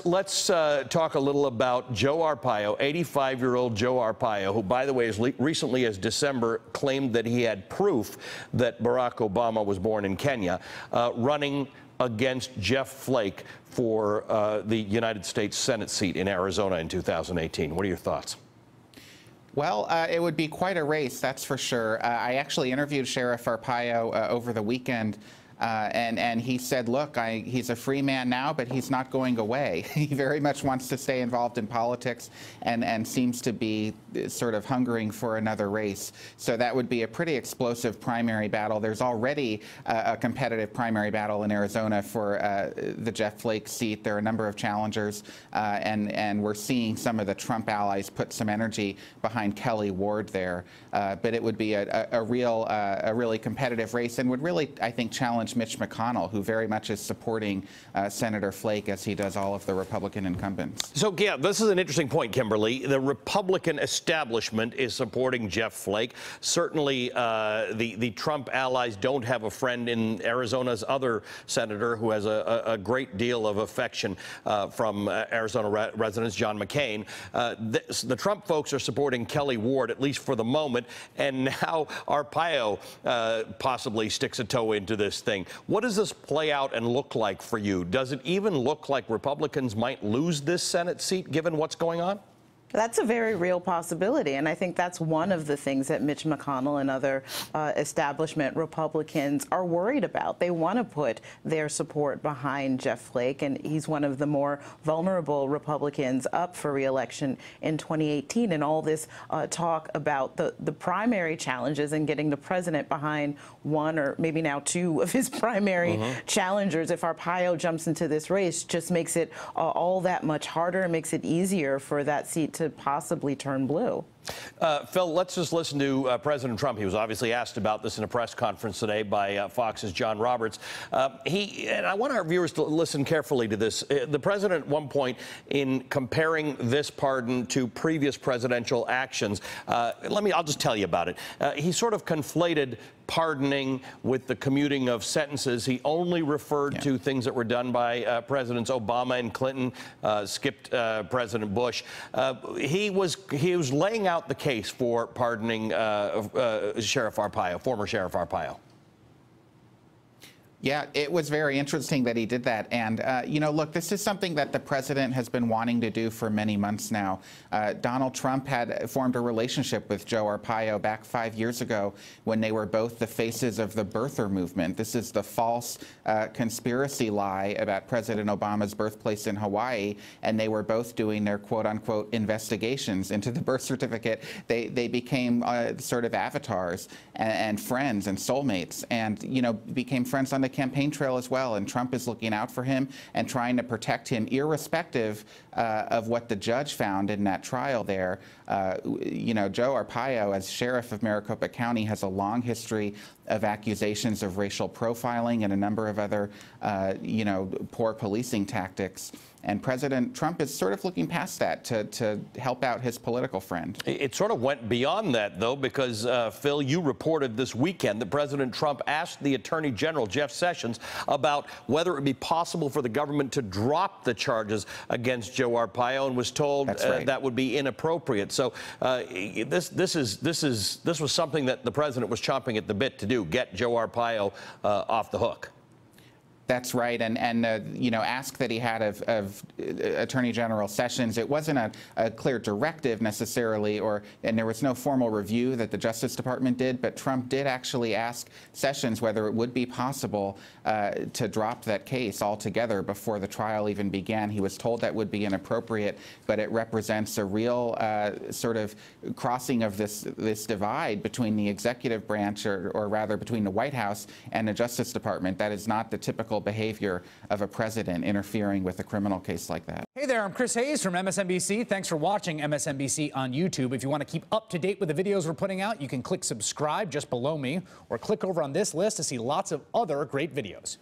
let's talk a little about Joe Arpaio, 85-year-old Joe Arpaio, who, by the way, as recently as December claimed that he had proof that Barack Obama was born in Kenya, running against Jeff Flake for the United States Senate seat in Arizona in 2018. What are your thoughts? Well, it would be quite a race, that's for sure. I actually interviewed Sheriff Arpaio over the weekend, and he said, look, he's a free man now, but he's not going away. He very much wants to stay involved in politics and seems to be sort of hungering for another race. So that would be a pretty explosive primary battle. There's already a competitive primary battle in Arizona for the Jeff Flake seat. There are a number of challengers, and we're seeing some of the Trump allies put some energy behind Kelly Ward there. But it would be a really competitive race and would really, I think, challenge Mitch McConnell, who very much is supporting Senator Flake as he does all of the Republican incumbents. So, yeah, this is an interesting point, Kimberly. The Republican establishment is supporting Jeff Flake. Certainly, the Trump allies don't have a friend in Arizona's other senator who has a great deal of affection from Arizona residents, John McCain. The Trump folks are supporting Kelly Ward, at least for the moment, and now Arpaio possibly sticks a toe into this thing. What does this play out and look like for you? Does it even look like Republicans might lose this Senate seat, given what's going on? That's a very real possibility, and I think that's one of the things that Mitch McConnell and other establishment Republicans are worried about. They want to put their support behind Jeff Flake, and he's one of the more vulnerable Republicans up for re-election in 2018. And all this talk about the primary challenges and getting the president behind one or maybe now two of his primary challengers, if Arpaio jumps into this race, just makes it all that much harder and makes it easier for that seat to possibly turn blue. Phil, let's just listen to President Trump. He was obviously asked about this in a press conference today by Fox's John Roberts. And I want our viewers to listen carefully to this. The president at one point, in comparing this pardon to previous presidential actions, I'll just tell you about it. He sort of conflated pardoning with the commuting of sentences. He only referred to things that were done by Presidents Obama and Clinton, skipped President Bush. He was laying out the case for pardoning Sheriff Arpaio, former Sheriff Arpaio. Yeah, it was very interesting that he did that. And, you know, look, this is something that the president has been wanting to do for many months now. Donald Trump had formed a relationship with Joe Arpaio back 5 years ago when they were both the faces of the birther movement. This is the false conspiracy lie about President Obama's birthplace in Hawaii. And they were both doing their quote-unquote investigations into the birth certificate. They became sort of avatars and friends and soulmates and, you know, became friends on the campaign trail as well, and Trump is looking out for him and trying to protect him, irrespective of what the judge found in that trial there. You know, Joe Arpaio, as sheriff of Maricopa County, has a long history of accusations of racial profiling and a number of other, you know, poor policing tactics. And President Trump is sort of looking past that to help out his political friend. It sort of went beyond that, though, because, Phil, you reported this weekend that President Trump asked the Attorney General, Jeff Sessions, about whether it would be possible for the government to drop the charges against Joe Arpaio, and was told that would be inappropriate. So this was something that the president was chomping at the bit to do, get Joe Arpaio off the hook. That's right, and you know, ask that he had of Attorney General Sessions. It wasn't a clear directive necessarily, and there was no formal review that the Justice Department did, but Trump did actually ask Sessions whether it would be possible to drop that case altogether before the trial even began. He was told that would be inappropriate, but it represents a real sort of crossing of this divide between the executive branch, or rather between the White House and the Justice Department. That is not the typical behavior of a president interfering with a criminal case like that. Hey there, I'm Chris Hayes from MSNBC. Thanks for watching MSNBC on YouTube. If you want to keep up to date with the videos we're putting out, you can click subscribe just below me, or click over on this list to see lots of other great videos.